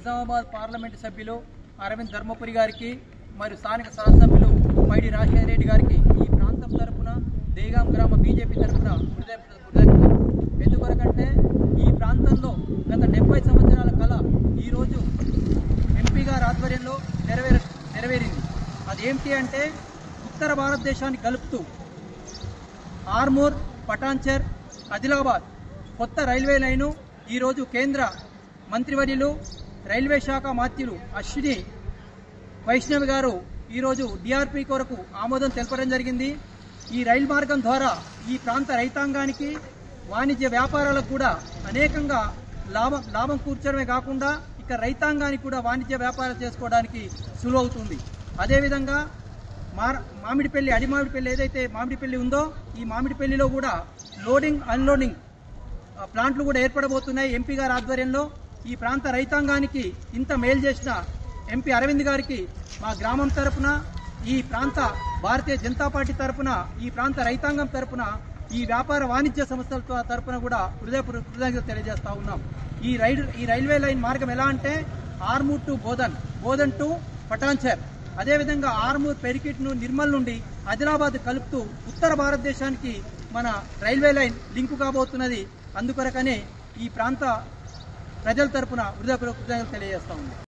Nizamabad parliament సభ్యులు అరవింద్ ధర్మపురి గారికి మరియు స్థానిక శాసనసభ్యులు పైడి రాజశేఖర రెడ్డి గారికి ఈ ప్రాంతం తరపున దేగాం గ్రామ బీజేపీ తరపున ఎందుకొరకంటే ఈ ప్రాంతంలో గత 70 సంవత్సరాల కళ ఈరోజు ఎంపీ గారి ఆధ్వర్యంలో నెరవేరింది. అదేంటి అంటే ఉత్తర భారతదేశాన్ని కలుపుతూ ఆర్మూర్, పటాన్చెర్, ఆదిలాబాద్ కొత్త రైల్వే లైను ఈరోజు కేంద్ర మంత్రివర్యులు రైల్వే శాఖ మంత్రులు అశ్విని వైష్ణవ్ గారు ఈరోజు డిఆర్పి కొరకు ఆమోదం తెలపడం జరిగింది. ఈ రైలు మార్గం ద్వారా ఈ ప్రాంత రైతాంగానికి వాణిజ్య వ్యాపారాలకు కూడా అనేకంగా లాభం కూర్చడమే కాకుండా ఇక్కడ రైతాంగానికి కూడా వాణిజ్య వ్యాపారాలు చేసుకోవడానికి సులువవుతుంది. అదేవిధంగా మామిడిపల్లి అడిమామిడిపల్లి ఏదైతే మామిడిపల్లి ఉందో ఈ మామిడిపల్లిలో కూడా లోడింగ్ అన్లోడింగ్ ప్లాంట్లు కూడా ఏర్పడబోతున్నాయి. ఎంపీ గారి ఆధ్వర్యంలో ఈ ప్రాంత రైతాంగానికి ఇంత మేలు చేసిన ఎంపీ అరవింద్ గారికి మా గ్రామం తరపున, ఈ ప్రాంత భారతీయ జనతా పార్టీ తరపున, ఈ ప్రాంత రైతాంగం తరపున, ఈ వ్యాపార వాణిజ్య సంస్థల తరపున కూడా కృతజ్ఞతలు తెలియజేస్తా ఉన్నాం. ఈ రైల్వే లైన్ మార్గం ఎలా అంటే ఆర్మూర్ టు బోధన్ టు పటాన్చెర్, అదేవిధంగా ఆర్మూర్, పెరికిట్ను, నిర్మల్ నుండి ఆదిలాబాద్ కలుపుతూ ఉత్తర భారతదేశానికి మన రైల్వే లైన్ లింకు కాబోతున్నది. అందుకొరకనే ఈ ప్రాంత ప్రజల తరపున కృతజ్ఞతలు తెలియజేస్తా ఉన్నాం.